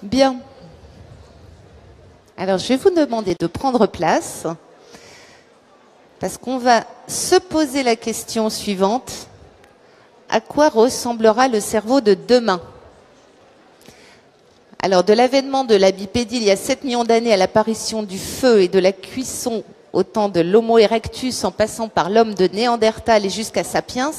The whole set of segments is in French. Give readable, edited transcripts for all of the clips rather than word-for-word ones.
Bien. Alors, je vais vous demander de prendre place parce qu'on va se poser la question suivante. À quoi ressemblera le cerveau de demain? Alors, de l'avènement de la bipédie il y a 7 millions d'années à l'apparition du feu et de la cuisson au temps de l'Homo erectus en passant par l'homme de Néandertal et jusqu'à Sapiens,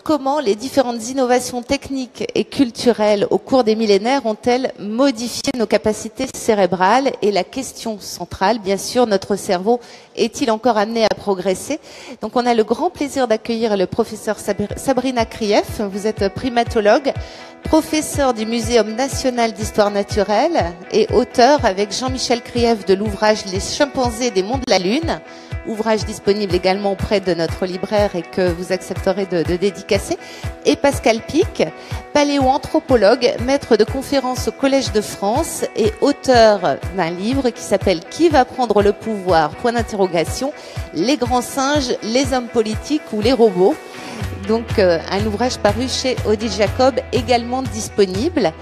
comment les différentes innovations techniques et culturelles au cours des millénaires ont-elles modifié nos capacités cérébrales? Et la question centrale, bien sûr, notre cerveau est-il encore amené à progresser? Donc on a le grand plaisir d'accueillir le professeur Sabrina Krief. Vous êtes primatologue, professeur du Muséum national d'histoire naturelle et auteur avec Jean-Michel Krief de l'ouvrage Les chimpanzés des monts de la Lune, ouvrage disponible également auprès de notre libraire et que vous accepterez de dédicacer, et Pascal Pic, paléoanthropologue, maître de conférences au Collège de France et auteur d'un livre qui s'appelle « Qui va prendre le pouvoir ? Point d'interrogation, les grands singes, les hommes politiques ou les robots ?» Donc un ouvrage paru chez Odile Jacob, également disponible.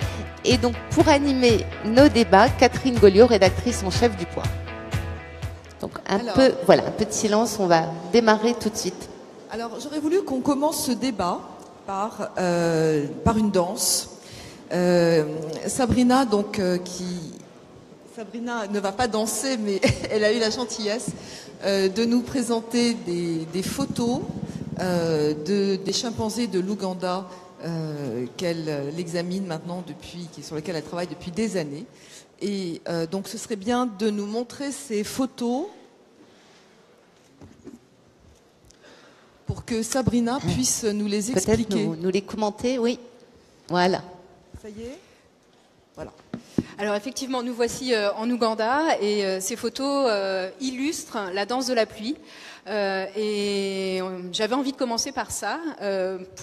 Et donc pour animer nos débats, Catherine Goliot, rédactrice en chef du Point. Donc un peu de silence, on va démarrer tout de suite. Alors j'aurais voulu qu'on commence ce débat par une danse. Sabrina, Sabrina ne va pas danser, mais elle a eu la gentillesse de nous présenter des photos des chimpanzés de l'Ouganda qu'elle examine maintenant sur lesquels elle travaille depuis des années. Et donc ce serait bien de nous montrer ces photos pour que Sabrina puisse nous les expliquer. Peut-être nous les commenter, oui. Voilà. Ça y est ? Voilà. Alors effectivement, nous voici en Ouganda et ces photos illustrent la danse de la pluie. Et j'avais envie de commencer par ça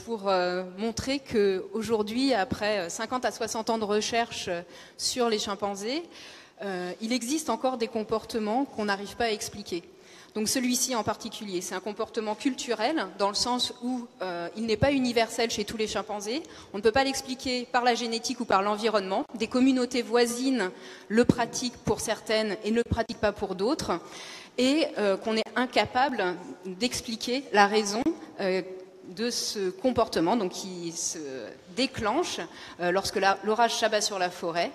pour montrer que aujourd'hui, après 50 à 60 ans de recherche sur les chimpanzés, il existe encore des comportements qu'on n'arrive pas à expliquer. Donc celui-ci en particulier, c'est un comportement culturel dans le sens où il n'est pas universel chez tous les chimpanzés. On ne peut pas l'expliquer par la génétique ou par l'environnement. Des communautés voisines le pratiquent pour certaines et ne le pratiquent pas pour d'autres. Et qu'on est incapable d'expliquer la raison de ce comportement, donc qui se déclenche lorsque l'orage s'abat sur la forêt,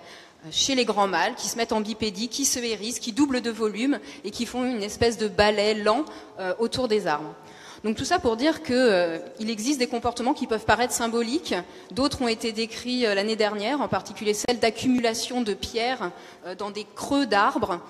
chez les grands mâles, qui se mettent en bipédie, qui se hérissent, qui doublent de volume et qui font une espèce de ballet lent autour des arbres. Donc tout ça pour dire qu'il existe des comportements qui peuvent paraître symboliques. D'autres ont été décrits l'année dernière, en particulier celle d'accumulation de pierres dans des creux d'arbres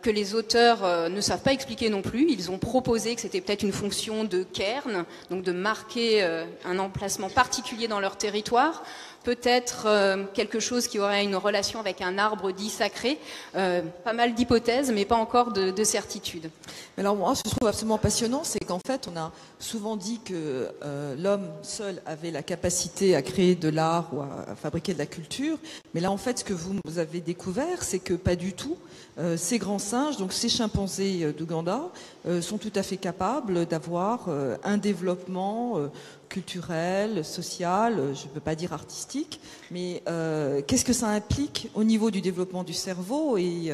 que les auteurs ne savent pas expliquer non plus. Ils ont proposé que c'était peut-être une fonction de cairn, donc de marquer un emplacement particulier dans leur territoire. Peut-être quelque chose qui aurait une relation avec un arbre dit sacré. Pas mal d'hypothèses, mais pas encore de certitude. Alors moi, ce que je trouve absolument passionnant, c'est qu'en fait, on a souvent dit que l'homme seul avait la capacité à créer de l'art ou à fabriquer de la culture. Mais là, en fait, ce que vous avez découvert, c'est que pas du tout. Ces grands singes, donc ces chimpanzés d'Ouganda, sont tout à fait capables d'avoir un développement culturel, social, je ne peux pas dire artistique, mais qu'est-ce que ça implique au niveau du développement du cerveau et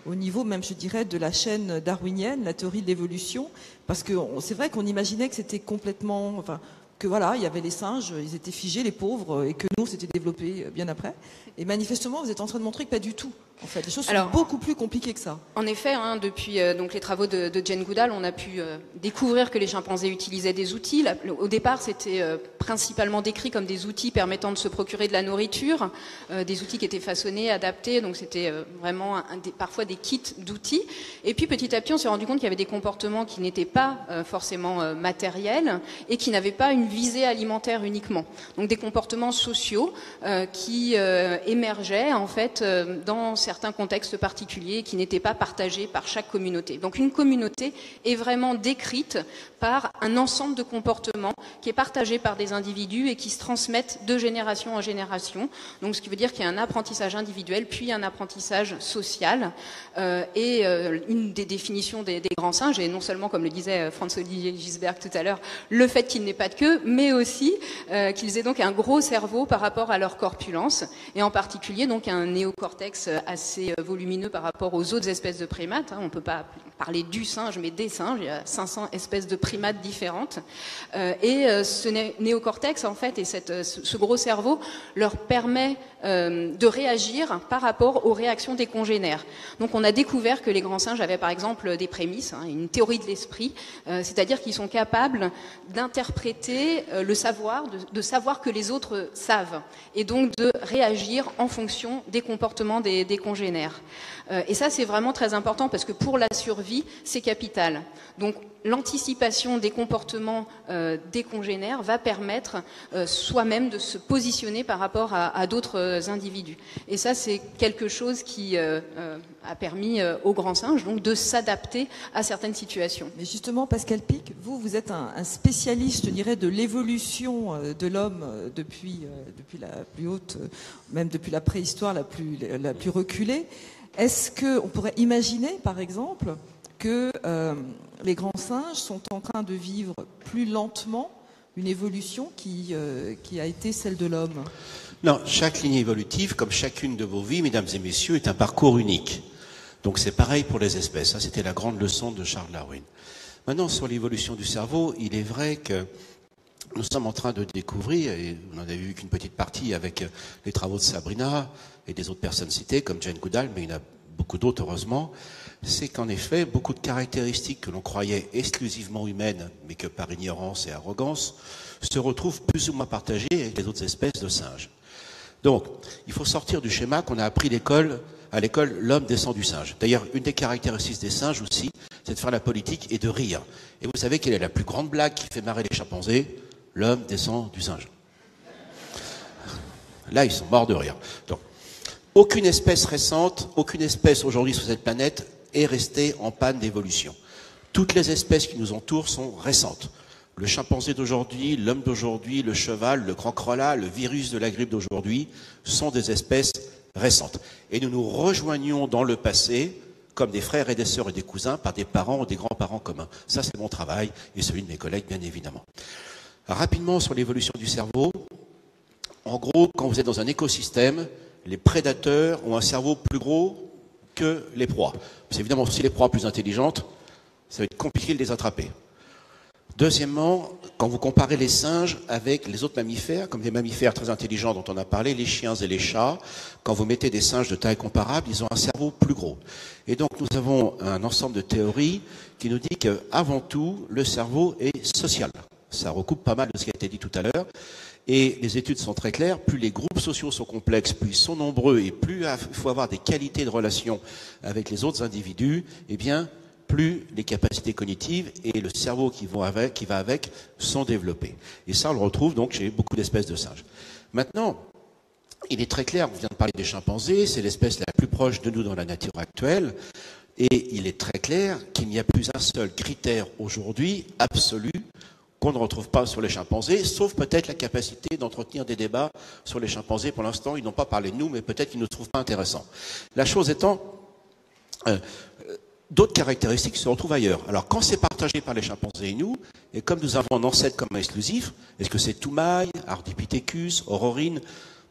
au niveau même, je dirais, de la chaîne darwinienne, la théorie de l'évolution, parce que c'est vrai qu'on imaginait que c'était complètement... que voilà, il y avait les singes, ils étaient figés, les pauvres, et que nous, on s'était développés bien après. Et manifestement, vous êtes en train de montrer que pas du tout. En fait, les choses sont beaucoup plus compliquées que ça. En effet, depuis donc les travaux de Jane Goodall, on a pu découvrir que les chimpanzés utilisaient des outils. Au départ, c'était principalement décrit comme des outils permettant de se procurer de la nourriture, des outils qui étaient façonnés, adaptés. Donc c'était vraiment parfois des kits d'outils. Et puis petit à petit, on s'est rendu compte qu'il y avait des comportements qui n'étaient pas forcément matériels et qui n'avaient pas une visée alimentaire uniquement. Donc des comportements sociaux qui émergeaient en fait dans certains contextes particuliers qui n'étaient pas partagés par chaque communauté. Donc une communauté est vraiment décrite par un ensemble de comportements qui est partagé par des individus et qui se transmettent de génération en génération. Donc ce qui veut dire qu'il y a un apprentissage individuel puis un apprentissage social. Une des définitions des grands singes, et non seulement, comme le disait Franz-Olivier Gisberg tout à l'heure, le fait qu'ils n'aient pas de queue, mais aussi qu'ils aient donc un gros cerveau par rapport à leur corpulence, et en particulier donc un néocortex assez volumineux par rapport aux autres espèces de primates. On ne peut pas parler du singe, mais des singes. Il y a 500 espèces de primates différentes. Ce néocortex, en fait, et ce gros cerveau leur permet de réagir par rapport aux réactions des congénères. Donc on a découvert que les grands singes avaient par exemple des prémices, une théorie de l'esprit, c'est-à-dire qu'ils sont capables d'interpréter le savoir, de savoir que les autres savent, et donc de réagir en fonction des comportements des congénères. Et ça, c'est vraiment très important parce que pour la survie, c'est capital. Donc l'anticipation des comportements des congénères va permettre soi-même de se positionner par rapport à d'autres individus. Et ça, c'est quelque chose qui a permis aux grands singes donc, de s'adapter à certaines situations. Mais justement, Pascal Pic, vous êtes un spécialiste, je dirais, de l'évolution de l'homme depuis la plus haute, même depuis la préhistoire la plus reculée. Est-ce qu'on pourrait imaginer, par exemple, que les grands singes sont en train de vivre plus lentement une évolution qui a été celle de l'homme? Non, chaque ligne évolutive, comme chacune de vos vies, mesdames et messieurs, est un parcours unique. Donc c'est pareil pour les espèces. Ça, c'était la grande leçon de Charles Darwin. Maintenant, sur l'évolution du cerveau, il est vrai que nous sommes en train de découvrir, et vous n'en avez vu qu'une petite partie avec les travaux de Sabrina et des autres personnes citées, comme Jane Goodall, mais il y en a beaucoup d'autres, heureusement, c'est qu'en effet, beaucoup de caractéristiques que l'on croyait exclusivement humaines, mais que par ignorance et arrogance, se retrouvent plus ou moins partagées avec les autres espèces de singes. Donc, il faut sortir du schéma qu'on a appris à l'école, l'homme descend du singe. D'ailleurs, une des caractéristiques des singes aussi, c'est de faire la politique et de rire. Et vous savez quelle est la plus grande blague qui fait marrer les chimpanzés? L'homme descend du singe. Là, ils sont morts de rire. Donc, aucune espèce récente, aucune espèce aujourd'hui sur cette planète est restée en panne d'évolution. Toutes les espèces qui nous entourent sont récentes. Le chimpanzé d'aujourd'hui, l'homme d'aujourd'hui, le cheval, le grand koala, le virus de la grippe d'aujourd'hui sont des espèces récentes. Et nous nous rejoignons dans le passé comme des frères et des sœurs et des cousins par des parents ou des grands-parents communs. Ça, c'est mon travail et celui de mes collègues, bien évidemment. Rapidement sur l'évolution du cerveau. En gros, quand vous êtes dans un écosystème, les prédateurs ont un cerveau plus gros que les proies. C'est évidemment, si les proies plus intelligentes, ça va être compliqué de les attraper. Deuxièmement, quand vous comparez les singes avec les autres mammifères, comme les mammifères très intelligents dont on a parlé, les chiens et les chats, quand vous mettez des singes de taille comparable, ils ont un cerveau plus gros. Et donc nous avons un ensemble de théories qui nous dit qu'avant tout, le cerveau est social. Ça recoupe pas mal de ce qui a été dit tout à l'heure. Et les études sont très claires, plus les groupes sociaux sont complexes, plus ils sont nombreux et plus il faut avoir des qualités de relation avec les autres individus, eh bien, plus les capacités cognitives et le cerveau qui va avec sont développés. Et ça, on le retrouve donc chez beaucoup d'espèces de singes. Maintenant, il est très clair, on vient de parler des chimpanzés, c'est l'espèce la plus proche de nous dans la nature actuelle, et il est très clair qu'il n'y a plus un seul critère aujourd'hui absolu qu'on ne retrouve pas sur les chimpanzés, sauf peut-être la capacité d'entretenir des débats sur les chimpanzés. Pour l'instant, ils n'ont pas parlé de nous, mais peut-être qu'ils ne nous trouvent pas intéressants. La chose étant, d'autres caractéristiques se retrouvent ailleurs. Alors, quand c'est partagé par les chimpanzés et nous, et comme nous avons un ancêtre commun exclusif, est-ce que c'est Toumaï, Ardipithecus, Aurorine?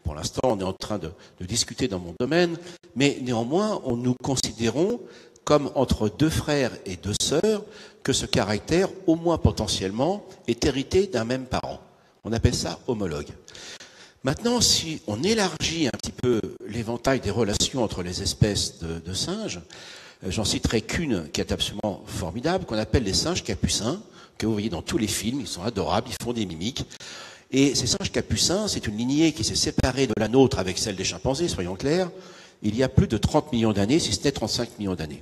Pour l'instant, on est en train de discuter dans mon domaine, mais néanmoins, nous considérons comme entre deux frères et deux sœurs, que ce caractère, au moins potentiellement, est hérité d'un même parent. On appelle ça homologue. Maintenant, si on élargit un petit peu l'éventail des relations entre les espèces de singes, j'en citerai qu'une qui est absolument formidable, qu'on appelle les singes capucins, que vous voyez dans tous les films, ils sont adorables, ils font des mimiques. Et ces singes capucins, c'est une lignée qui s'est séparée de la nôtre avec celle des chimpanzés, soyons clairs, il y a plus de 30 millions d'années, si ce n'est 35 millions d'années.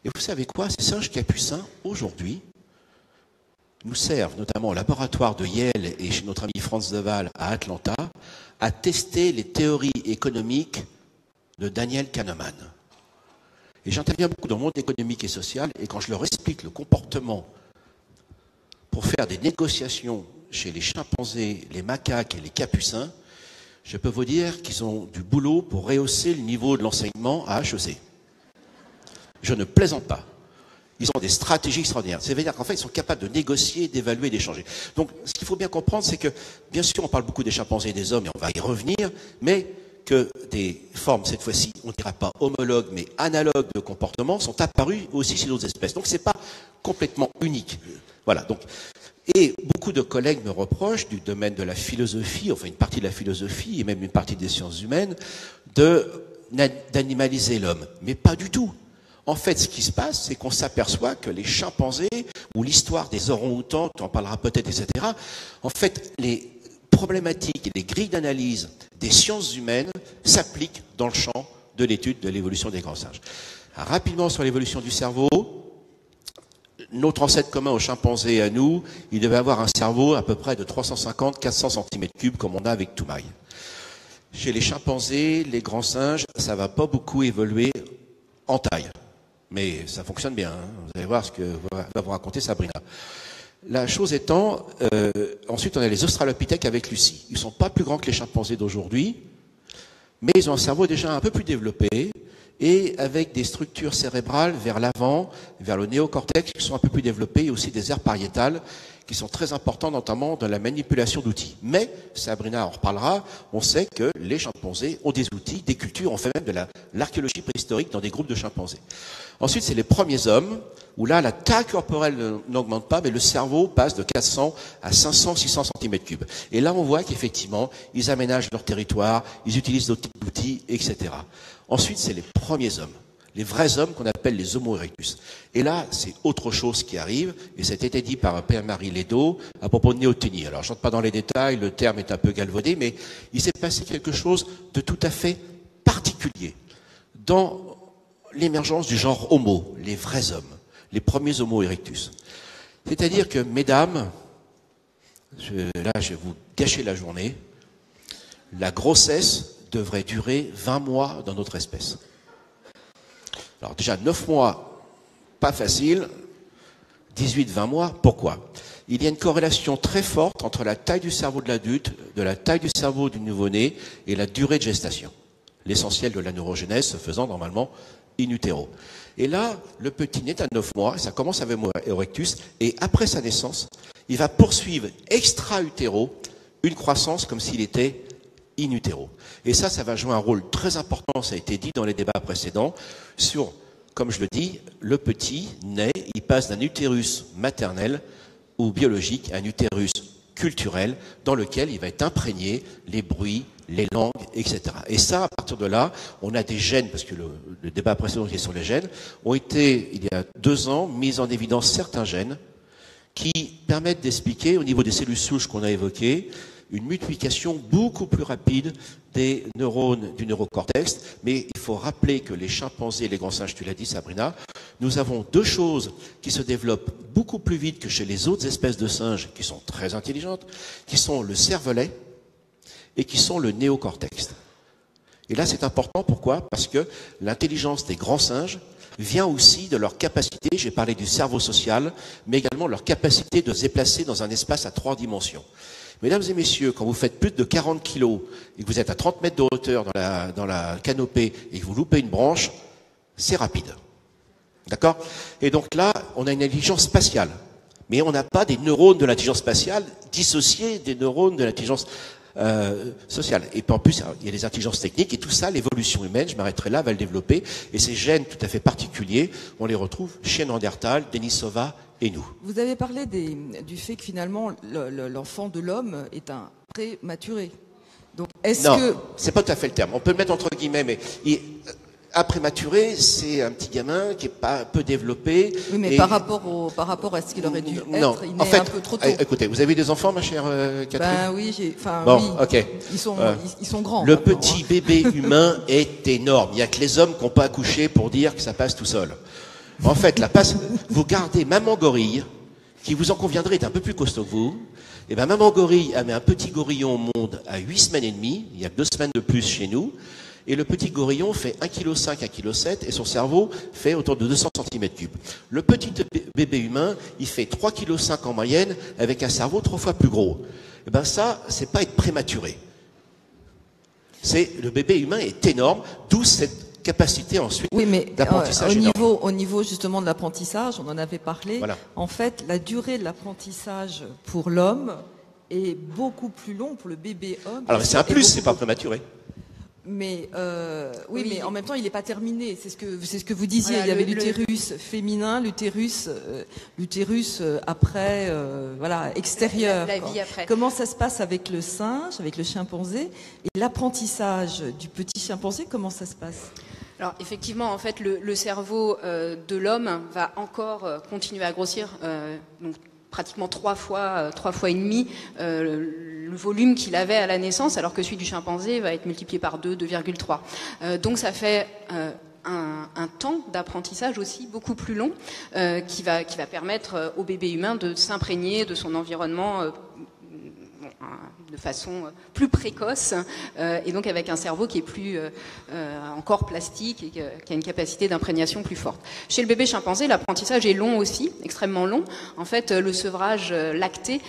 Et vous savez quoi? Ces singes capucins, aujourd'hui, nous servent, notamment au laboratoire de Yale et chez notre ami Franz de Waal à Atlanta, à tester les théories économiques de Daniel Kahneman. Et j'interviens beaucoup dans le monde économique et social, et quand je leur explique le comportement pour faire des négociations chez les chimpanzés, les macaques et les capucins, je peux vous dire qu'ils ont du boulot pour rehausser le niveau de l'enseignement à HEC. Je ne plaisante pas. Ils ont des stratégies extraordinaires. C'est-à-dire qu'en fait, ils sont capables de négocier, d'évaluer, d'échanger. Donc, ce qu'il faut bien comprendre, c'est que, bien sûr, on parle beaucoup des chimpanzés et des hommes, et on va y revenir, mais que des formes, cette fois-ci, on ne dira pas homologues, mais analogues de comportement, sont apparues aussi chez d'autres espèces. Donc, c'est pas complètement unique. Voilà. Donc, et beaucoup de collègues me reprochent du domaine de la philosophie, enfin une partie de la philosophie et même une partie des sciences humaines, d'animaliser l'homme. Mais pas du tout. En fait, ce qui se passe, c'est qu'on s'aperçoit que les chimpanzés, ou l'histoire des orang-outans, tu en parleras peut-être, etc., en fait, les problématiques et les grilles d'analyse des sciences humaines s'appliquent dans le champ de l'étude de l'évolution des grands singes. Rapidement sur l'évolution du cerveau, notre ancêtre commun aux chimpanzés et à nous, il devait avoir un cerveau à peu près de 350-400 cm3 comme on a avec Toumaï. Chez les chimpanzés, les grands singes, ça va pas beaucoup évoluer en taille. Mais ça fonctionne bien, hein. Vous allez voir ce que va vous raconter Sabrina. La chose étant, ensuite on a les australopithèques avec Lucie. Ils ne sont pas plus grands que les chimpanzés d'aujourd'hui, mais ils ont un cerveau déjà un peu plus développé et avec des structures cérébrales vers l'avant, vers le néocortex qui sont un peu plus développées et aussi des aires pariétales qui sont très importants notamment dans la manipulation d'outils. Mais, Sabrina en reparlera, on sait que les chimpanzés ont des outils, des cultures, on fait même de l'archéologie préhistorique dans des groupes de chimpanzés. Ensuite, c'est les premiers hommes, où là, la taille corporelle n'augmente pas, mais le cerveau passe de 400 à 500, 600 cm3. Et là, on voit qu'effectivement, ils aménagent leur territoire, ils utilisent d'autres types d'outils, etc. Ensuite, c'est les premiers hommes. Les vrais hommes qu'on appelle les Homo erectus. Et là, c'est autre chose qui arrive, et ça a été dit par Pierre-Marie Ledo à propos de néoténie. Alors, je n'entre pas dans les détails, le terme est un peu galvaudé, mais il s'est passé quelque chose de tout à fait particulier dans l'émergence du genre Homo, les vrais hommes, les premiers Homo erectus. C'est-à-dire que, mesdames, là, je vais vous gâcher la journée, la grossesse devrait durer 20 mois dans notre espèce. Alors déjà, 9 mois, pas facile, 18-20 mois, pourquoi? Il y a une corrélation très forte entre la taille du cerveau de l'adulte, de la taille du cerveau du nouveau-né et la durée de gestation. L'essentiel de la neurogénèse se faisant normalement in utero. Et là, le petit naît à 9 mois, ça commence avec Homo erectus, et après sa naissance, il va poursuivre extra-utéro une croissance comme s'il était in utero. Et ça va jouer un rôle très important, ça a été dit dans les débats précédents, sur, comme je le dis, le petit naît, il passe d'un utérus maternel ou biologique à un utérus culturel dans lequel il va être imprégné les bruits, les langues, etc. Et ça, à partir de là, on a des gènes, parce que le débat précédent qui est sur les gènes, ont été, il y a 2 ans, mis en évidence certains gènes qui permettent d'expliquer, au niveau des cellules souches qu'on a évoquées, une multiplication beaucoup plus rapide des neurones du neurocortex. Mais il faut rappeler que les chimpanzés et les grands singes, tu l'as dit Sabrina, nous avons 2 choses qui se développent beaucoup plus vite que chez les autres espèces de singes qui sont très intelligentes, qui sont le cervelet et qui sont le néocortex. Et là c'est important, pourquoi? Parce que l'intelligence des grands singes vient aussi de leur capacité, j'ai parlé du cerveau social, mais également leur capacité de se déplacer dans un espace à 3 dimensions. Mesdames et messieurs, quand vous faites plus de 40 kilos et que vous êtes à 30 mètres de hauteur dans la canopée et que vous loupez une branche, c'est rapide. D'accord? Et donc là, on a une intelligence spatiale. Mais on n'a pas des neurones de l'intelligence spatiale dissociés des neurones de l'intelligence sociale. Et puis en plus, il y a les intelligences techniques et tout ça, l'évolution humaine, je m'arrêterai là, va le développer. Et ces gènes tout à fait particuliers, on les retrouve chez Néandertal, Denisova et nous. Vous avez parlé du fait que finalement l'enfant de l'homme est un prématuré. Donc est-ce que... Non, c'est pas tout à fait le terme. On peut le mettre entre guillemets, mais un prématuré, c'est un petit gamin qui est pas peu développé. Oui, mais par rapport à ce qu'il aurait dû être, il naît un peu trop tôt. Écoutez, vous avez des enfants, ma chère Catherine? Ben oui, bon, oui. ok. Ils sont grands. Le petit bébé humain est énorme. Il n'y a que les hommes qui n'ont pas accouché pour dire que ça passe tout seul. En fait, vous gardez maman gorille, qui vous en conviendrait est un peu plus costaud que vous. Et ben maman gorille a mis un petit gorillon au monde à 8 semaines et demie. Il y a 2 semaines de plus chez nous. Et le petit gorillon fait 1,5 kg, 1,7 kg et son cerveau fait autour de 200 cm3. Le petit bébé humain, il fait 3,5 kg en moyenne avec un cerveau 3 fois plus gros. Et ben ça, c'est pas être prématuré. Le bébé humain est énorme, d'où cette capacité ensuite d'apprentissage énorme. Au niveau justement de l'apprentissage, on en avait parlé. Voilà. En fait, la durée de l'apprentissage pour l'homme est beaucoup plus longue pour le bébé homme. Alors c'est un plus, c'est pas prématuré. Mais oui, mais en même temps, il n'est pas terminé. C'est ce que vous disiez. Voilà, il y avait l'utérus féminin, l'utérus après, voilà, extérieur. La vie après. Comment ça se passe avec le singe, avec le chimpanzé, et l'apprentissage du petit chimpanzé, comment ça se passe? Alors effectivement, en fait, le cerveau de l'homme va encore continuer à grossir. Donc pratiquement 3 fois et demi le volume qu'il avait à la naissance, alors que celui du chimpanzé va être multiplié par 2, 2,3. Donc ça fait un temps d'apprentissage aussi beaucoup plus long qui va permettre au bébé humain de s'imprégner de son environnement de façon plus précoce et donc avec un cerveau qui est plus encore plastique et qui a une capacité d'imprégnation plus forte. Chez le bébé chimpanzé, l'apprentissage est long aussi, extrêmement long. En fait, le sevrage lacté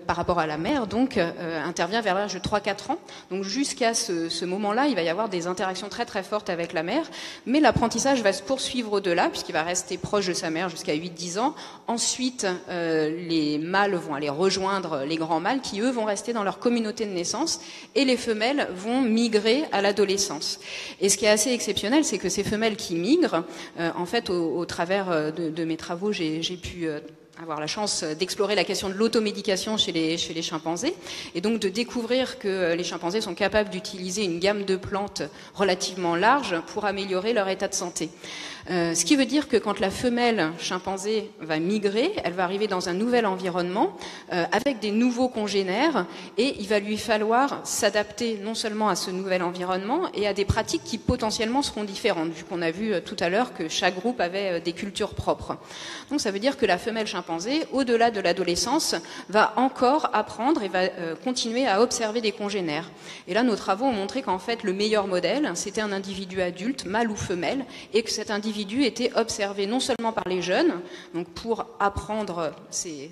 par rapport à la mère donc intervient vers l'âge de 3-4 ans. Donc jusqu'à ce moment-là, il va y avoir des interactions très très fortes avec la mère, mais l'apprentissage va se poursuivre au-delà puisqu'il va rester proche de sa mère jusqu'à 8-10 ans. Ensuite, les mâles vont aller rejoindre les grands mâles qui, eux, vont rester dans leur communauté de naissance et les femelles vont migrer à l'adolescence. Et ce qui est assez exceptionnel, c'est que ces femelles qui migrent, en fait, au travers de mes travaux, j'ai pu avoir la chance d'explorer la question de l'automédication chez les chimpanzés et donc de découvrir que les chimpanzés sont capables d'utiliser une gamme de plantes relativement large pour améliorer leur état de santé. Ce qui veut dire que quand la femelle chimpanzé va migrer, elle va arriver dans un nouvel environnement avec des nouveaux congénères et il va lui falloir s'adapter non seulement à ce nouvel environnement et à des pratiques qui potentiellement seront différentes, vu qu'on a vu tout à l'heure que chaque groupe avait des cultures propres. Donc ça veut dire que la femelle chimpanzé, au-delà de l'adolescence, va encore apprendre et va continuer à observer des congénères. Et là, nos travaux ont montré qu'en fait, le meilleur modèle, c'était un individu adulte, mâle ou femelle, et que cet individu était observé non seulement par les jeunes, donc pour apprendre ses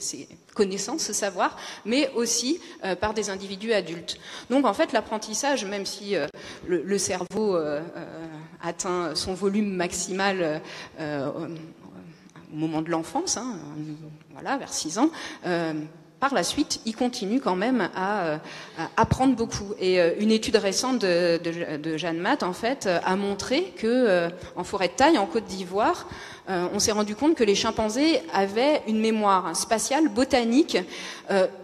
connaissances, ce savoir, mais aussi par des individus adultes. Donc en fait, l'apprentissage, même si le cerveau atteint son volume maximal au moment de l'enfance, voilà, vers 6 ans, par la suite, il continue quand même à apprendre beaucoup. Et une étude récente de Jeanne Matt, en fait, a montré que en forêt de taille, en Côte d'Ivoire, on s'est rendu compte que les chimpanzés avaient une mémoire spatiale, botanique,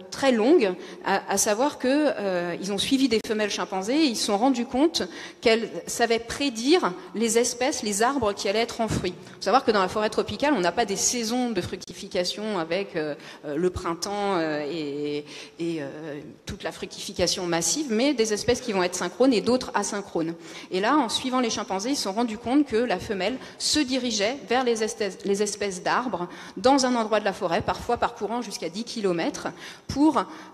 très longue, à savoir que ils ont suivi des femelles chimpanzés et ils se sont rendus compte qu'elles savaient prédire les espèces, les arbres qui allaient être en fruits. Il faut savoir que dans la forêt tropicale, on n'a pas des saisons de fructification avec le printemps et toute la fructification massive, mais des espèces qui vont être synchrones et d'autres asynchrones. Et là, en suivant les chimpanzés, ils se sont rendus compte que la femelle se dirigeait vers les espèces d'arbres dans un endroit de la forêt, parfois parcourant jusqu'à 10 km, pour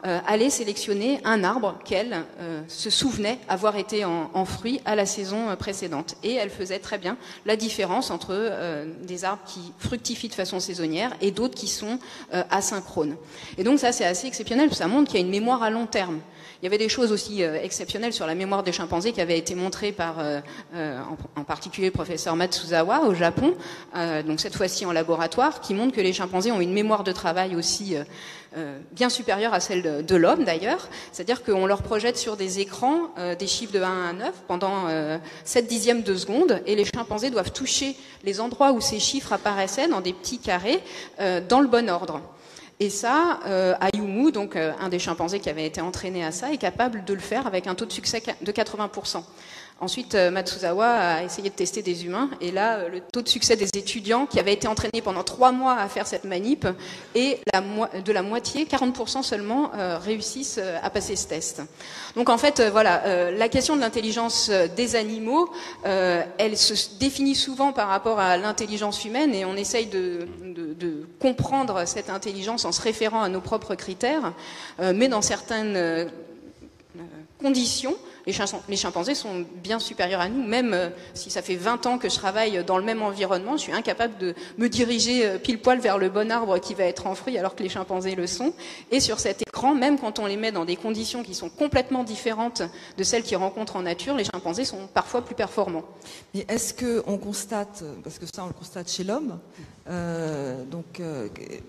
aller sélectionner un arbre qu'elle se souvenait avoir été en fruit à la saison précédente. Et elle faisait très bien la différence entre des arbres qui fructifient de façon saisonnière et d'autres qui sont asynchrones. Et donc ça, c'est assez exceptionnel, parce que ça montre qu'il y a une mémoire à long terme. Il y avait des choses aussi exceptionnelles sur la mémoire des chimpanzés qui avaient été montrées par, en particulier, le professeur Matsuzawa au Japon, donc cette fois-ci en laboratoire, qui montre que les chimpanzés ont une mémoire de travail aussi bien supérieure à celle de l'homme d'ailleurs. C'est-à-dire qu'on leur projette sur des écrans des chiffres de 1 à 9 pendant 7/10 de seconde et les chimpanzés doivent toucher les endroits où ces chiffres apparaissaient dans des petits carrés dans le bon ordre. Et ça, Ayumu, donc un des chimpanzés qui avait été entraîné à ça, est capable de le faire avec un taux de succès de 80%. Ensuite, Matsuzawa a essayé de tester des humains, et là, le taux de succès des étudiants qui avaient été entraînés pendant 3 mois à faire cette manip est de la moitié, 40% seulement réussissent à passer ce test. Donc en fait, voilà, la question de l'intelligence des animaux, elle se définit souvent par rapport à l'intelligence humaine, et on essaye de comprendre cette intelligence en se référant à nos propres critères, mais dans certaines conditions, les chimpanzés sont bien supérieurs à nous, même si ça fait 20 ans que je travaille dans le même environnement, je suis incapable de me diriger pile poil vers le bon arbre qui va être en fruit alors que les chimpanzés le sont. Et sur cet écran, même quand on les met dans des conditions qui sont complètement différentes de celles qu'ils rencontrent en nature, les chimpanzés sont parfois plus performants. Mais est-ce qu'on constate, parce que ça on le constate chez l'homme,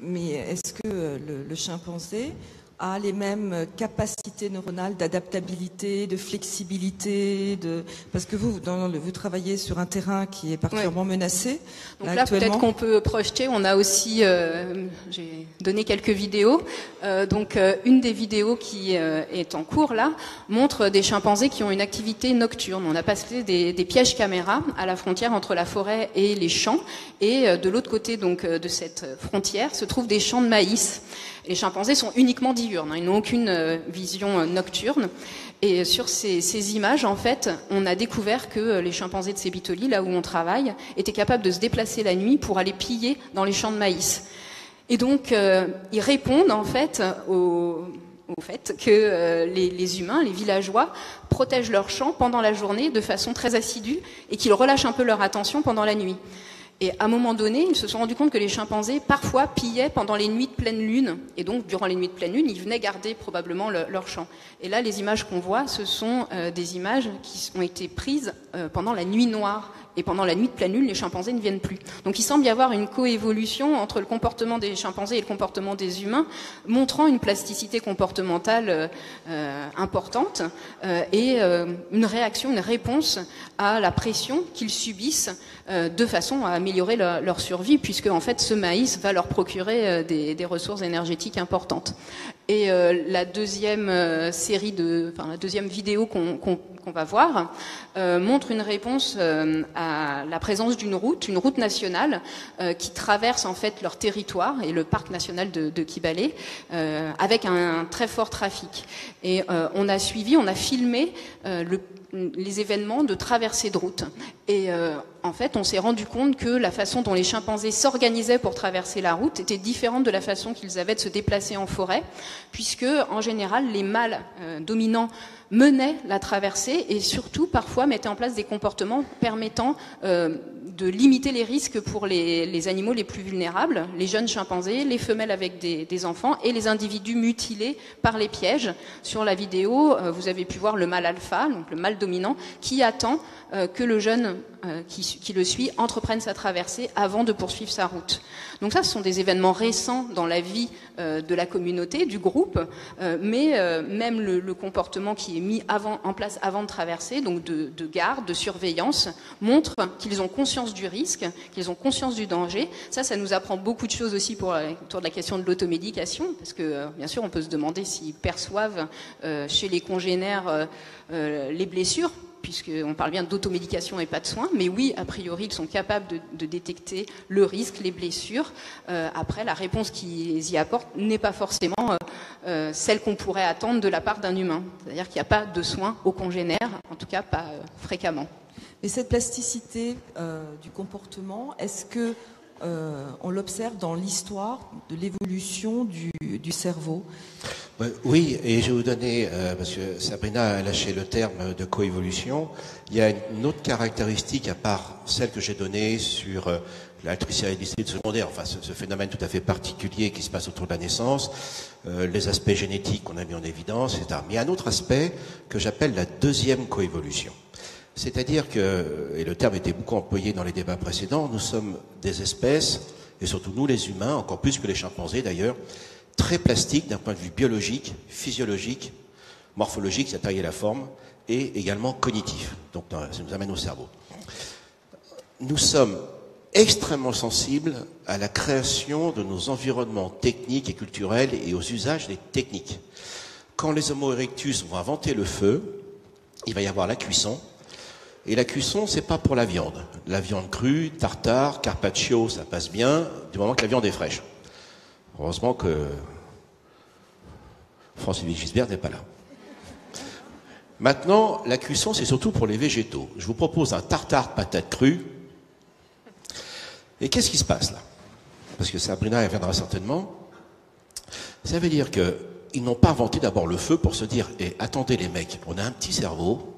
mais est-ce que le chimpanzé a les mêmes capacités neuronales d'adaptabilité, de flexibilité, parce que vous travaillez sur un terrain qui est particulièrement menacé. Donc là peut-être qu'on peut projeter. On a aussi, j'ai donné quelques vidéos. Une des vidéos qui est en cours là montre des chimpanzés qui ont une activité nocturne. On a passé des pièges caméras à la frontière entre la forêt et les champs, et de l'autre côté donc de cette frontière se trouvent des champs de maïs. Les chimpanzés sont uniquement diurnes, ils n'ont aucune vision nocturne. Et sur ces images, en fait, on a découvert que les chimpanzés de Sébitoli, là où on travaille, étaient capables de se déplacer la nuit pour aller piller dans les champs de maïs. Et donc, ils répondent en fait au fait que les humains, les villageois, protègent leurs champs pendant la journée de façon très assidue et qu'ils relâchent un peu leur attention pendant la nuit. Et à un moment donné, ils se sont rendus compte que les chimpanzés, parfois, pillaient pendant les nuits de pleine lune. Et donc, durant les nuits de pleine lune, ils venaient garder probablement leur champ. Et là, les images qu'on voit, ce sont des images qui ont été prises pendant la nuit noire. Et pendant la nuit de pleine lune, les chimpanzés ne viennent plus. Donc il semble y avoir une coévolution entre le comportement des chimpanzés et le comportement des humains, montrant une plasticité comportementale importante et une réaction, une réponse à la pression qu'ils subissent de façon à améliorer leur survie, puisque en fait ce maïs va leur procurer des ressources énergétiques importantes. Et la deuxième la deuxième vidéo qu'on va voir montre une réponse à la présence d'une route nationale qui traverse en fait leur territoire et le parc national de Kibale avec un très fort trafic. Et on a filmé les événements de traversée de route. Et en fait, on s'est rendu compte que la façon dont les chimpanzés s'organisaient pour traverser la route était différente de la façon qu'ils avaient de se déplacer en forêt, puisque en général, les mâles dominants menaient la traversée et surtout parfois mettaient en place des comportements permettant de limiter les risques pour les animaux les plus vulnérables, les jeunes chimpanzés, les femelles avec des enfants et les individus mutilés par les pièges. Sur la vidéo, vous avez pu voir le mâle alpha, donc le mâle dominant, qui attend que le jeune qui le suit entreprenne sa traversée avant de poursuivre sa route. Donc ça, ce sont des événements récents dans la vie de la communauté, du groupe, mais même le comportement qui est mis en place avant de traverser, donc de garde, de surveillance, montre qu'ils ont conscience du risque, qu'ils ont conscience du danger. Ça nous apprend beaucoup de choses aussi autour de la question de l'automédication, parce que bien sûr, on peut se demander s'ils perçoivent chez les congénères les blessures, puisqu'on parle bien d'automédication et pas de soins, mais oui, a priori, ils sont capables de détecter le risque, les blessures. Après, la réponse qu'ils y apportent n'est pas forcément celle qu'on pourrait attendre de la part d'un humain. C'est-à-dire qu'il n'y a pas de soins aux congénères, en tout cas pas fréquemment. Et cette plasticité du comportement, est-ce que on l'observe dans l'histoire de l'évolution du cerveau? Oui, et je vais vous donner, parce que Sabrina a lâché le terme de coévolution, il y a une autre caractéristique à part celle que j'ai donnée sur la tricyclicité secondaire, enfin ce phénomène tout à fait particulier qui se passe autour de la naissance, les aspects génétiques qu'on a mis en évidence, etc. Mais il y a un autre aspect que j'appelle la deuxième coévolution. C'est-à-dire que, et le terme était beaucoup employé dans les débats précédents, nous sommes des espèces, et surtout nous les humains, encore plus que les chimpanzés d'ailleurs, très plastiques d'un point de vue biologique, physiologique, morphologique, c'est la taille et la forme, et également cognitif. Donc ça nous amène au cerveau. Nous sommes extrêmement sensibles à la création de nos environnements techniques et culturels et aux usages des techniques. Quand les Homo erectus vont inventer le feu, il va y avoir la cuisson. Et la cuisson, c'est pas pour la viande. La viande crue, tartare, carpaccio, ça passe bien, du moment que la viande est fraîche. Heureusement que Francis Gisbert n'est pas là. Maintenant, la cuisson, c'est surtout pour les végétaux. Je vous propose un tartare de patates crues. Et qu'est-ce qui se passe là? Parce que Sabrina y reviendra certainement. Ça veut dire que ils n'ont pas inventé d'abord le feu pour se dire attendez les mecs, on a un petit cerveau.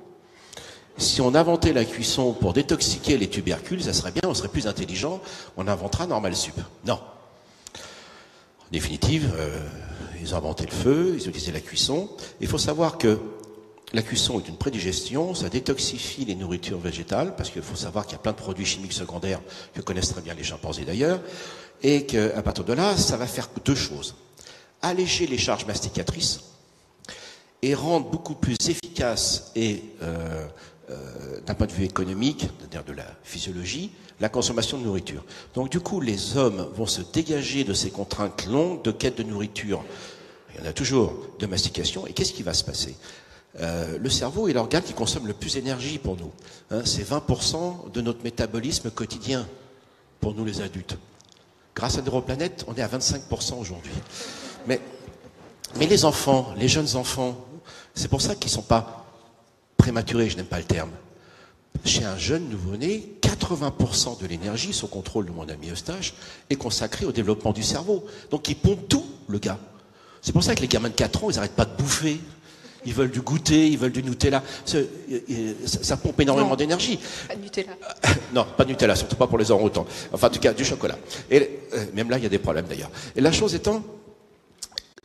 Si on inventait la cuisson pour détoxiquer les tubercules, ça serait bien, on serait plus intelligent, on inventera Normal Sup. Non. En définitive, ils ont inventé le feu, ils ont utilisé la cuisson. Il faut savoir que la cuisson est une prédigestion, ça détoxifie les nourritures végétales, parce qu'il faut savoir qu'il y a plein de produits chimiques secondaires que connaissent très bien les chimpanzés d'ailleurs, et qu'à partir de là, ça va faire deux choses. Alléger les charges masticatrices et rendre beaucoup plus efficace et d'un point de vue économique, c'est-à-dire de la physiologie, la consommation de nourriture. Donc du coup, les hommes vont se dégager de ces contraintes longues de quête de nourriture. Il y en a toujours, de mastication. Et qu'est-ce qui va se passer ? Le cerveau est l'organe qui consomme le plus d'énergie pour nous. Hein, c'est 20% de notre métabolisme quotidien pour nous les adultes. Grâce à Neuroplanète, on est à 25% aujourd'hui. Mais les enfants, les jeunes enfants, c'est pour ça qu'ils ne sont pas prématurés, je n'aime pas le terme. Chez un jeune nouveau-né, 80% de l'énergie, sous contrôle de mon ami Eustache, est consacrée au développement du cerveau. Donc il pompe tout, le gars. C'est pour ça que les gamins de 4 ans, ils n'arrêtent pas de bouffer. Ils veulent du goûter, ils veulent du Nutella. Ça pompe énormément d'énergie. Pas de Nutella. Non, pas de Nutella, surtout pas pour les orang-outans. Enfin, en tout cas, du chocolat. Et même là, il y a des problèmes d'ailleurs. Et la chose étant,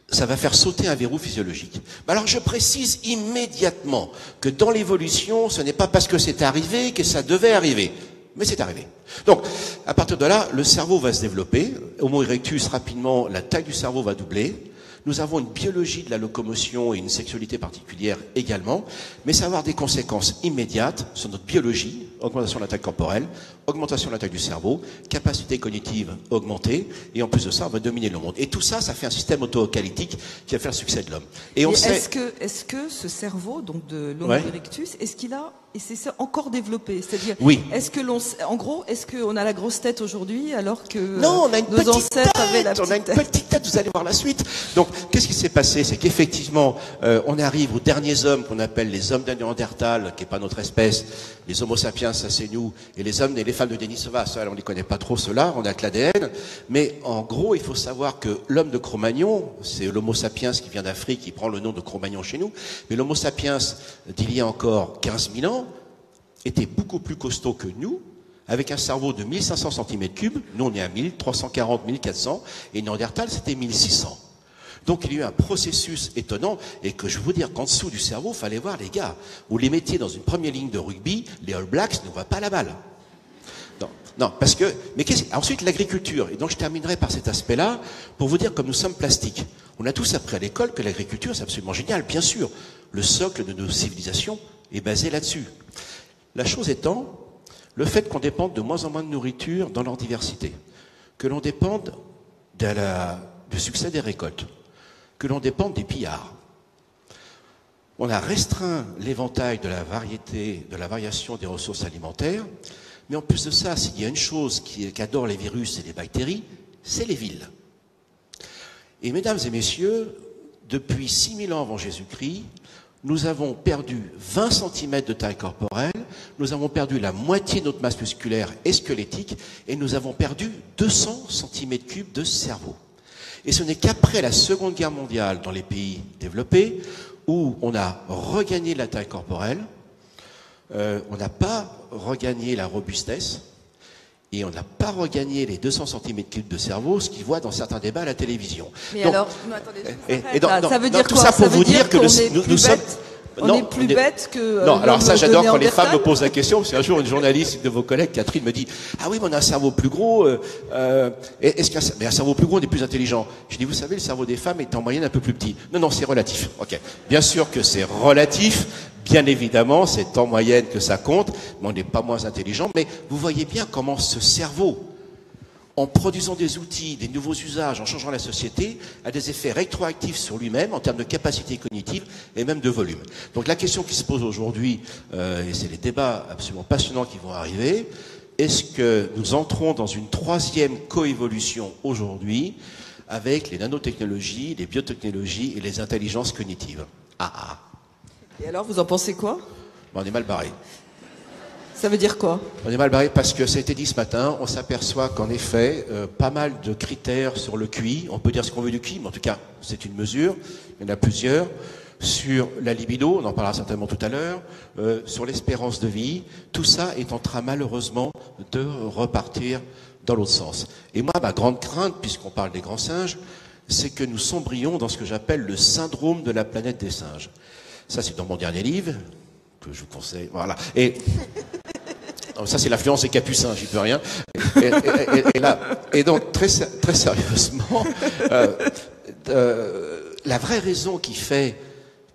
ça va faire sauter un verrou physiologique. Alors je précise immédiatement que dans l'évolution, ce n'est pas parce que c'est arrivé que ça devait arriver. Mais c'est arrivé. Donc, à partir de là, le cerveau va se développer. Homo erectus, rapidement, la taille du cerveau va doubler. Nous avons une biologie de la locomotion et une sexualité particulière également, mais ça va avoir des conséquences immédiates sur notre biologie, augmentation de la taille corporelle, augmentation de la taille du cerveau, capacité cognitive augmentée, et en plus de ça, on va dominer le monde. Et tout ça, ça fait un système auto-eucalyptique qui va faire le succès de l'homme. Et on sait... Est-ce que ce cerveau, donc de l'Homo Ouais. erectus, est-ce qu'il a, et c'est ça, encore développé? C'est-à-dire, Oui. en gros, est-ce qu'on a la grosse tête aujourd'hui alors que Non, on a une nos petite ancêtres avaient la tête, on a une petite tête? petite tête, vous allez voir la suite. Donc, qu'est-ce qui s'est passé? C'est qu'effectivement, on arrive aux derniers hommes qu'on appelle les hommes de Néandertal, qui n'est pas notre espèce, les Homo sapiens, ça c'est nous, et les hommes et les femmes de Denisova, ça on ne les connaît pas trop ceux-là, on a que l'ADN, mais en gros, il faut savoir que l'homme de Cro-Magnon, c'est l'Homo sapiens qui vient d'Afrique, qui prend le nom de Cro-Magnon chez nous, mais l'Homo sapiens d'il y a encore 15 000 ans était beaucoup plus costaud que nous, avec un cerveau de 1500 cm3, nous on est à 1340, 1400, et Néandertal c'était 1600. Donc il y a eu un processus étonnant, et que je veux vous dire qu'en dessous du cerveau, il fallait voir les gars, vous les mettiez dans une première ligne de rugby, les All Blacks ne voient pas la balle. Non, parce que, mais ensuite l'agriculture, et donc je terminerai par cet aspect-là, pour vous dire comme nous sommes plastiques. On a tous appris à l'école que l'agriculture c'est absolument génial, bien sûr, le socle de nos civilisations est basé là-dessus. La chose étant, le fait qu'on dépende de moins en moins de nourriture dans leur diversité, que l'on dépende du succès des récoltes, que l'on dépende des pillards. On a restreint l'éventail de la variété, de la variation des ressources alimentaires, mais en plus de ça, s'il y a une chose qu'adorent les virus et les bactéries, c'est les villes. Et mesdames et messieurs, depuis 6000 ans avant Jésus-Christ, nous avons perdu 20 cm de taille corporelle, nous avons perdu la moitié de notre masse musculaire et squelettique, et nous avons perdu 200 cm3 de cerveau. Et ce n'est qu'après la Seconde Guerre mondiale, dans les pays développés, où on a regagné la taille corporelle, on n'a pas regagné la robustesse, et on n'a pas regagné les 200 cm3 de cerveau, ce qu'ils voient dans certains débats à la télévision. Mais donc, alors, non, attendez, ça veut dire tout quoi? ça pour Ça veut vous dire dire que nous sommes... On est plus bête que... Non, alors ça, j'adore quand les Néandertal. femmes me posent la question, parce qu'un jour, une journaliste de vos collègues, Catherine, me dit « Ah oui, mais on a un cerveau plus gros, mais un cerveau plus gros, on est plus intelligent. » Je dis « Vous savez, le cerveau des femmes est en moyenne un peu plus petit. » Non, c'est relatif. Ok. Bien sûr que c'est relatif, bien évidemment, c'est en moyenne que ça compte, mais on n'est pas moins intelligent. Mais vous voyez bien comment ce cerveau, en produisant des outils, des nouveaux usages, en changeant la société, a des effets rétroactifs sur lui-même en termes de capacité cognitive et même de volume. Donc la question qui se pose aujourd'hui, et c'est les débats absolument passionnants qui vont arriver, est-ce que nous entrons dans une troisième coévolution aujourd'hui avec les nanotechnologies, les biotechnologies et les intelligences cognitives? Et alors, vous en pensez quoi? On est mal barré. Ça veut dire quoi? On est mal barré parce que ça a été dit ce matin, on s'aperçoit qu'en effet, pas mal de critères sur le QI, on peut dire ce qu'on veut du QI, mais en tout cas, c'est une mesure, il y en a plusieurs, sur la libido, on en parlera certainement tout à l'heure, sur l'espérance de vie, tout ça est en train malheureusement de repartir dans l'autre sens. Et moi, ma grande crainte, puisqu'on parle des grands singes, c'est que nous sombrions dans ce que j'appelle le syndrome de la planète des singes. Ça, c'est dans mon dernier livre, que je vous conseille, voilà. Et ça, c'est l'influence des capucins, j'y peux rien. Et donc, très sérieusement, la vraie raison qui fait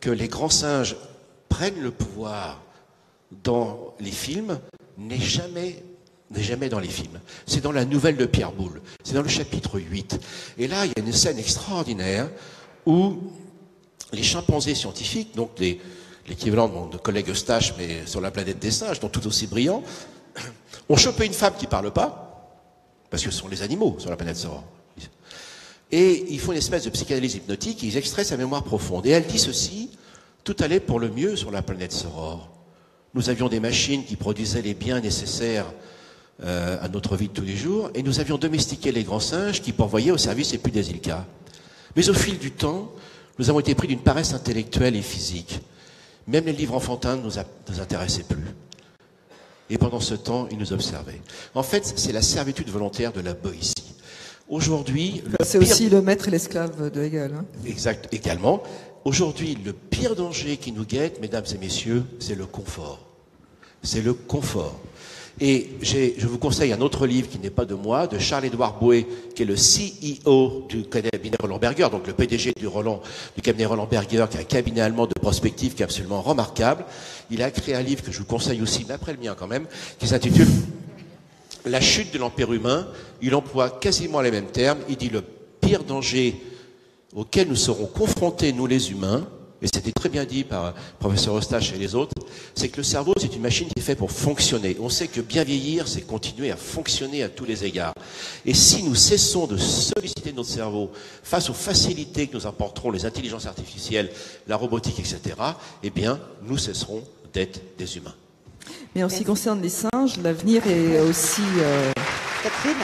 que les grands singes prennent le pouvoir dans les films n'est jamais dans les films. C'est dans la nouvelle de Pierre Boulle. C'est dans le chapitre 8. Et là, il y a une scène extraordinaire où les chimpanzés scientifiques, donc l'équivalent de mon collègue Eustache, mais sur la planète des singes, donc tout aussi brillant, ont chopé une femme qui ne parle pas, parce que ce sont les animaux sur la planète Soror. Et ils font une espèce de psychanalyse hypnotique, ils extraient sa mémoire profonde. Et elle dit ceci: tout allait pour le mieux sur la planète Soror. Nous avions des machines qui produisaient les biens nécessaires à notre vie de tous les jours, et nous avions domestiqué les grands singes qui pourvoyaient au service les plus délicats. Mais au fil du temps, nous avons été pris d'une paresse intellectuelle et physique. Même les livres enfantins ne nous intéressaient plus. Et pendant ce temps, ils nous observaient. En fait, c'est la servitude volontaire de la boétie. Aujourd'hui, c'est aussi le maître et l'esclave de Hegel. Hein. Exact, également. Aujourd'hui, le pire danger qui nous guette, mesdames et messieurs, c'est le confort. C'est le confort. Et je vous conseille un autre livre qui n'est pas de moi, de Charles-Édouard Bouet, qui est le CEO du cabinet Roland Berger, donc le PDG du cabinet Roland Berger, qui est un cabinet allemand de prospective qui est absolument remarquable. Il a créé un livre que je vous conseille aussi, mais après le mien quand même, qui s'intitule La chute de l'Empire humain. Il emploie quasiment les mêmes termes. Il dit le pire danger auquel nous serons confrontés, nous les humains, et c'était très bien dit par professeur Eustache et les autres, c'est que le cerveau, c'est une machine qui est faite pour fonctionner. On sait que bien vieillir, c'est continuer à fonctionner à tous les égards. Et si nous cessons de solliciter notre cerveau face aux facilités que nous apporteront les intelligences artificielles, la robotique, etc., eh bien, nous cesserons d'être des humains. Mais en ce qui concerne les singes, l'avenir est aussi... Catherine ?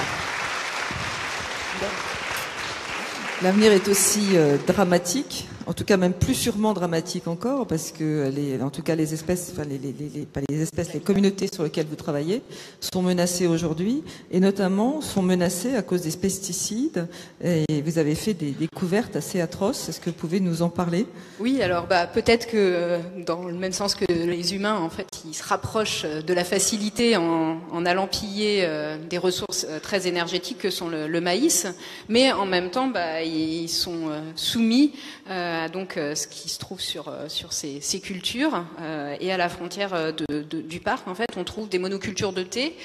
L'avenir est aussi dramatique, en tout cas même plus sûrement dramatique encore, parce que en tout cas les espèces, enfin les communautés sur lesquelles vous travaillez sont menacées aujourd'hui, et notamment sont menacées à cause des pesticides. Et vous avez fait des découvertes assez atroces. Est-ce que vous pouvez nous en parler? Oui, alors peut-être que dans le même sens que les humains, en fait, ils se rapprochent de la facilité en allant piller des ressources très énergétiques que sont le maïs, mais en même temps, ils sont soumis à donc ce qui se trouve sur ces cultures, et à la frontière du parc, en fait, on trouve des monocultures de thé,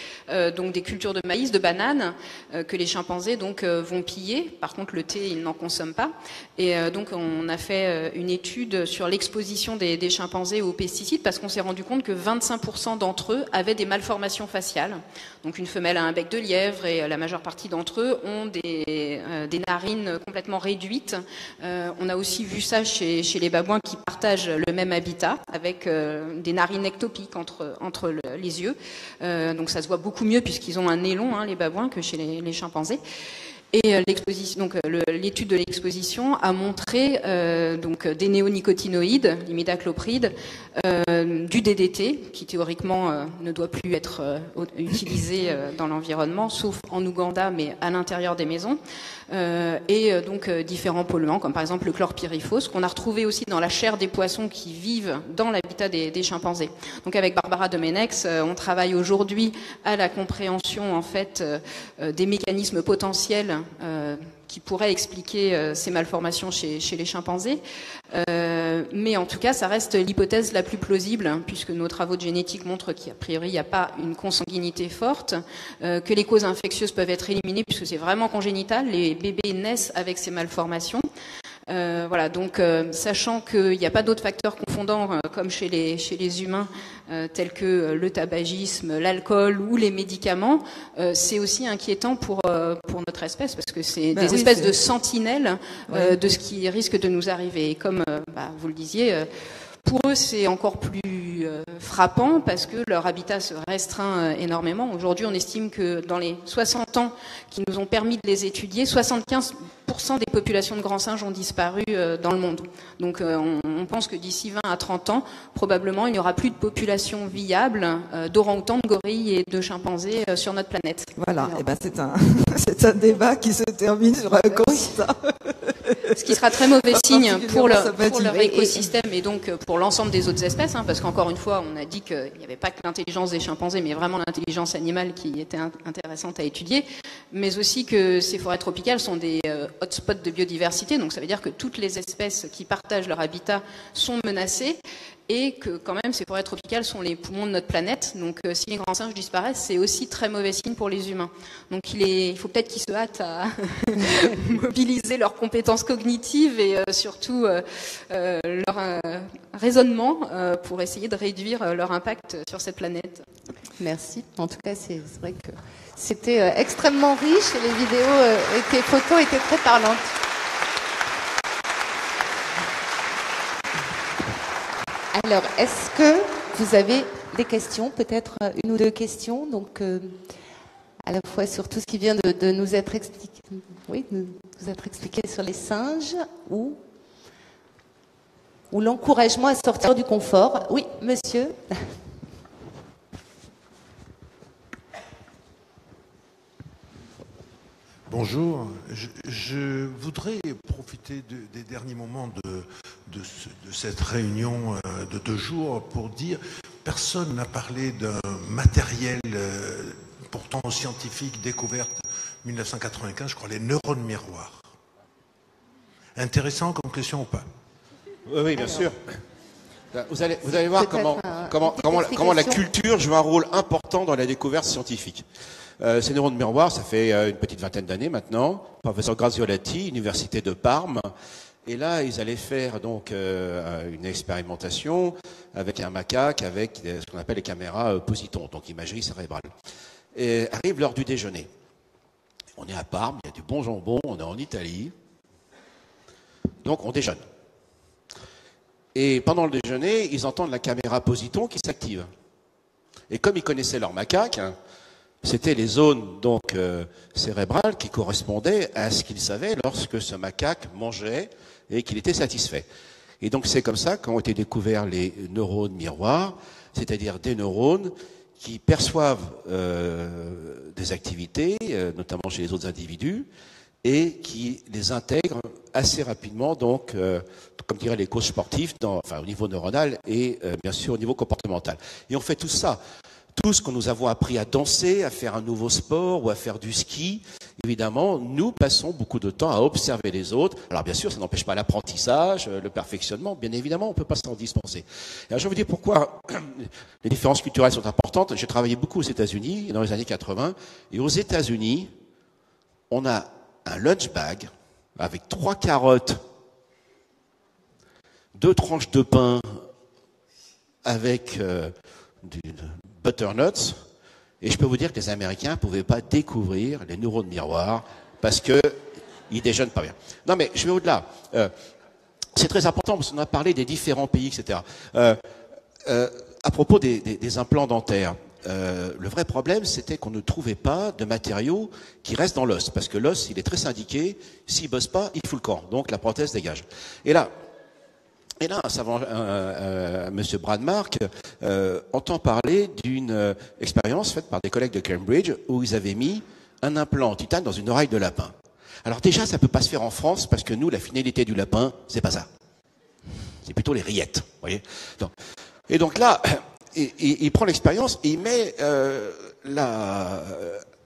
donc des cultures de maïs, de bananes, que les chimpanzés donc vont piller. Par contre, le thé, ils n'en consomment pas. Et donc, on a fait une étude sur l'exposition des chimpanzés aux pesticides, parce qu'on s'est rendu compte que 25% d'entre eux avaient des malformations faciales. Donc, une femelle a un bec de lièvre, et la majeure partie d'entre eux ont des narines complètement réduites. On a aussi vu ça chez les babouins qui partagent le même habitat, avec des narines ectopiques entre les yeux. Donc ça se voit beaucoup mieux puisqu'ils ont un nez long, les babouins, que chez les chimpanzés. Et l'étude de l'exposition a montré donc des néonicotinoïdes, l'imidaclopride, du DDT, qui théoriquement ne doit plus être utilisé dans l'environnement, sauf en Ouganda, mais à l'intérieur des maisons, et donc différents polluants, comme par exemple le chlorpyrifos, qu'on a retrouvé aussi dans la chair des poissons qui vivent dans l'habitat des chimpanzés. Donc avec Barbara Domenex, on travaille aujourd'hui à la compréhension en fait des mécanismes potentiels qui pourraient expliquer ces malformations chez les chimpanzés. Mais en tout cas, ça reste l'hypothèse la plus plausible, puisque nos travaux de génétique montrent qu'a priori, il n'y a pas une consanguinité forte, que les causes infectieuses peuvent être éliminées, puisque c'est vraiment congénital. Les bébés naissent avec ces malformations. Voilà, donc sachant qu'il n'y a pas d'autres facteurs confondants comme chez les humains, tels que le tabagisme, l'alcool ou les médicaments, c'est aussi inquiétant pour notre espèce, parce que c'est des espèces de sentinelles de ce qui risque de nous arriver. Et comme vous le disiez, Pour eux, c'est encore plus frappant parce que leur habitat se restreint énormément. Aujourd'hui, on estime que dans les 60 ans qui nous ont permis de les étudier, 75% des populations de grands singes ont disparu dans le monde. Donc on pense que d'ici 20 à 30 ans, probablement, il n'y aura plus de population viable d'orang-outans, de gorilles et de chimpanzés sur notre planète. Voilà, et ben c'est un débat qui se termine sur un constat. Ce qui sera très mauvais signe pour leur sympathique. écosystème et donc pour l'ensemble des autres espèces, hein, parce qu'encore une fois, on a dit qu'il n'y avait pas que l'intelligence des chimpanzés, mais vraiment l'intelligence animale qui était intéressante à étudier, mais aussi que ces forêts tropicales sont des hotspots de biodiversité, donc ça veut dire que toutes les espèces qui partagent leur habitat sont menacées, et que quand même ces forêts tropicales sont les poumons de notre planète. Donc si les grands singes disparaissent, c'est aussi très mauvais signe pour les humains. Donc il faut peut-être qu'ils se hâtent à mobiliser leurs compétences cognitives et surtout leur raisonnement pour essayer de réduire leur impact sur cette planète. Merci. En tout cas, c'est vrai que c'était extrêmement riche et les vidéos et tes photos étaient très parlantes. Alors, est-ce que vous avez des questions, peut-être une ou deux questions, donc à la fois sur tout ce qui vient de nous être expliqué, oui, nous être expliqué sur les singes ou l'encouragement à sortir du confort. Oui, monsieur. Bonjour, je voudrais profiter des derniers moments de cette réunion de 2 jours pour dire, personne n'a parlé d'un matériel pourtant scientifique découverte 1995, je crois, les neurones miroirs. Intéressant comme question ou pas? Oui, bien sûr. Vous allez voir comment la culture joue un rôle important dans la découverte scientifique. Ces neurones miroirs, ça fait une petite vingtaine d'années maintenant. Professeur Graziolati, Université de Parme. Et là, ils allaient faire donc une expérimentation avec un macaque, avec ce qu'on appelle les caméras positons, donc imagerie cérébrale. Et arrive l'heure du déjeuner. On est à Parme, il y a du bon jambon, on est en Italie. Donc on déjeune. Et pendant le déjeuner, ils entendent la caméra positon qui s'active. Et comme ils connaissaient leur macaque, c'était les zones donc cérébrales qui correspondaient à ce qu'ils savaient lorsque ce macaque mangeait et qu'il était satisfait. Et donc c'est comme ça qu'ont été découverts les neurones miroirs, c'est-à-dire des neurones qui perçoivent des activités, notamment chez les autres individus, et qui les intègrent assez rapidement, donc, comme diraient les coachs sportifs, au niveau neuronal et bien sûr au niveau comportemental. Et on fait tout ça. Tout ce que nous avons appris à danser, à faire un nouveau sport ou à faire du ski, évidemment, nous passons beaucoup de temps à observer les autres. Alors bien sûr, ça n'empêche pas l'apprentissage, le perfectionnement, bien évidemment, on ne peut pas s'en dispenser. Alors je vais vous dire pourquoi les différences culturelles sont importantes. J'ai travaillé beaucoup aux États-Unis dans les années 80, et aux États-Unis, on a un lunch bag avec 3 carottes, 2 tranches de pain avec du butternuts, et je peux vous dire que les Américains ne pouvaient pas découvrir les neurones miroirs parce qu'ils déjeunent pas bien. Non mais je vais au-delà. C'est très important parce qu'on a parlé des différents pays, etc. À propos des implants dentaires, le vrai problème c'était qu'on ne trouvait pas de matériaux qui restent dans l'os, parce que l'os il est très syndiqué, s'il bosse pas, il fout le camp, donc la prothèse dégage. Et là, un savant, Monsieur Bradmark, entend parler d'une expérience faite par des collègues de Cambridge où ils avaient mis un implant en titane dans une oreille de lapin. Alors déjà, ça peut pas se faire en France parce que nous, la finalité du lapin, c'est pas ça. C'est plutôt les rillettes, vous voyez. Et donc là, il prend l'expérience et il met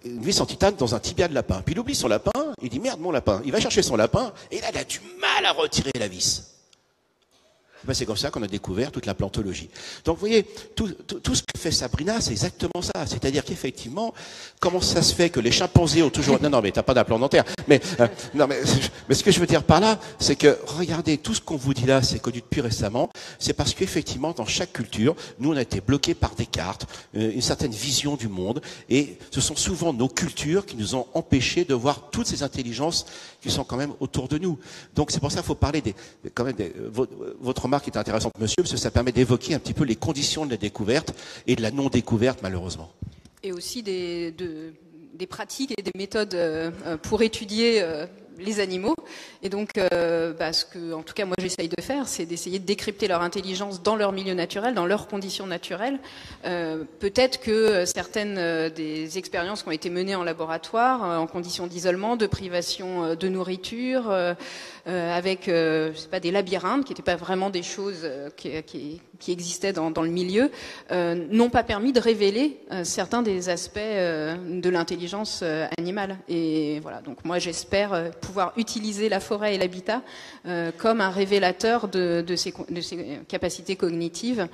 une vis en titane dans un tibia de lapin. Puis il oublie son lapin, il dit merde mon lapin. Il va chercher son lapin et là, il a du mal à retirer la vis. Ben, c'est comme ça qu'on a découvert toute la plantologie. Donc, vous voyez, tout ce que fait Sabrina, c'est exactement ça. C'est-à-dire qu'effectivement, comment ça se fait que les chimpanzés ont toujours... Non, mais t'as pas d'implant dentaire. Mais ce que je veux dire par là, c'est que, regardez, tout ce qu'on vous dit là, c'est connu depuis récemment. C'est parce qu'effectivement, dans chaque culture, nous, on a été bloqués par des cartes, une certaine vision du monde. Et ce sont souvent nos cultures qui nous ont empêchés de voir toutes ces intelligences qui sont quand même autour de nous. Donc, c'est pour ça qu'il faut parler votre remarque est intéressante, monsieur, parce que ça permet d'évoquer un petit peu les conditions de la découverte et de la non-découverte, malheureusement. Et aussi des pratiques et des méthodes pour étudier les animaux. Et donc, ce que, en tout cas, moi, j'essaye de faire, c'est d'essayer de décrypter leur intelligence dans leur milieu naturel, dans leurs conditions naturelles. Peut-être que certaines des expériences qui ont été menées en laboratoire, en conditions d'isolement, de privation de nourriture, avec, je sais pas, des labyrinthes, qui n'étaient pas vraiment des choses qui existaient dans le milieu, n'ont pas permis de révéler certains des aspects de l'intelligence animale. Et voilà, donc moi, j'espère pouvoir utiliser la forêt et l'habitat comme un révélateur de ces capacités cognitives,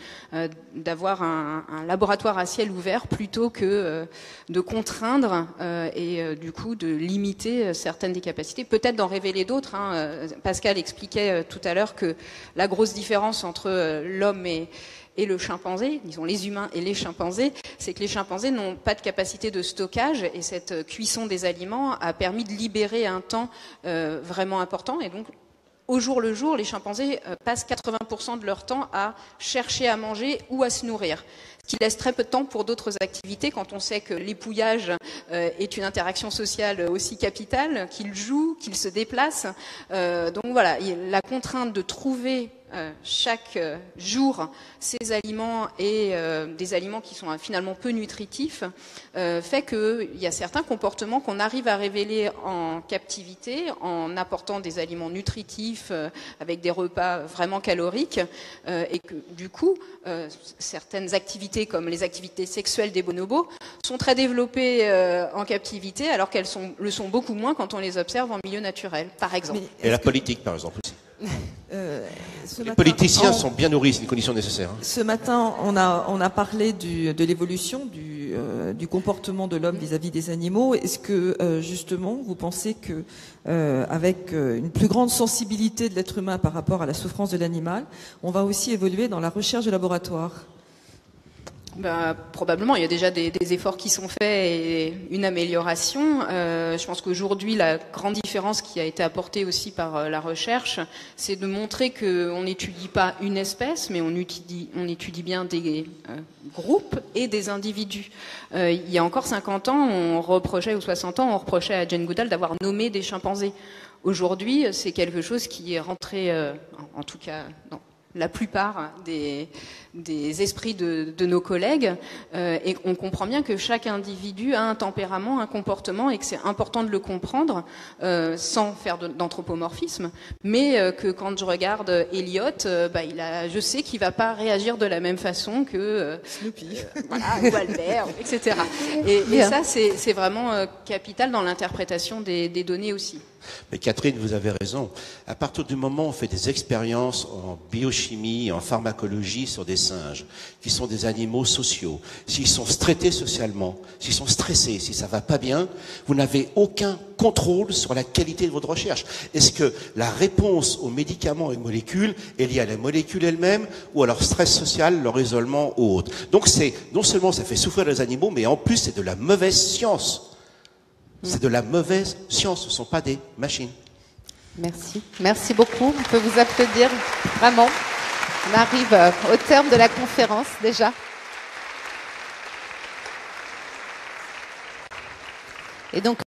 d'avoir un laboratoire à ciel ouvert plutôt que de contraindre et du coup de limiter certaines des capacités, peut-être d'en révéler d'autres. Pascal expliquait tout à l'heure que la grosse différence entre l'homme et le chimpanzé, disons les humains et les chimpanzés, c'est que les chimpanzés n'ont pas de capacité de stockage et cette cuisson des aliments a permis de libérer un temps vraiment important. Et donc, au jour le jour, les chimpanzés passent 80% de leur temps à chercher à manger ou à se nourrir, ce qui laisse très peu de temps pour d'autres activités quand on sait que l'épouillage est une interaction sociale aussi capitale, qu'ils jouent, qu'ils se déplacent. Donc voilà, la contrainte de trouver chaque jour ces aliments et des aliments qui sont finalement peu nutritifs fait qu'il y a certains comportements qu'on arrive à révéler en captivité en apportant des aliments nutritifs avec des repas vraiment caloriques et que du coup certaines activités comme les activités sexuelles des bonobos sont très développées en captivité alors qu'elles le sont beaucoup moins quand on les observe en milieu naturel, par exemple. Et la politique, par exemple aussi. Les politiciens sont bien nourris, c'est une condition nécessaire. Ce matin, on a parlé de l'évolution du comportement de l'homme vis-à-vis des animaux. Est-ce que justement, vous pensez que avec une plus grande sensibilité de l'être humain par rapport à la souffrance de l'animal, on va aussi évoluer dans la recherche de laboratoire? Probablement, il y a déjà des efforts qui sont faits et une amélioration. Je pense qu'aujourd'hui, la grande différence qui a été apportée aussi par la recherche, c'est de montrer qu'on n'étudie pas une espèce, mais on étudie bien des groupes et des individus. Il y a encore 50 ans, on reprochait, ou 60 ans, on reprochait à Jane Goodall d'avoir nommé des chimpanzés. Aujourd'hui, c'est quelque chose qui est rentré, en tout cas, dans la plupart des esprits de nos collègues et on comprend bien que chaque individu a un tempérament, un comportement et que c'est important de le comprendre sans faire d'anthropomorphisme, mais que quand je regarde Elliot, je sais qu'il va pas réagir de la même façon que Snoopy, ou Albert, etc. Et ça, c'est vraiment capital dans l'interprétation des données aussi. Mais Catherine, vous avez raison. À partir du moment où on fait des expériences en biochimie, en pharmacologie sur des singes, qui sont des animaux sociaux, s'ils sont traités socialement, s'ils sont stressés, si ça va pas bien, vous n'avez aucun contrôle sur la qualité de votre recherche. Est-ce que la réponse aux médicaments et aux molécules est liée à la molécule elle-même ou à leur stress social, leur isolement ou autre? Donc non seulement ça fait souffrir les animaux, mais en plus c'est de la mauvaise science. C'est de la mauvaise science, ce ne sont pas des machines. Merci. Merci beaucoup. On peut vous applaudir, vraiment. On arrive au terme de la conférence déjà. Et donc,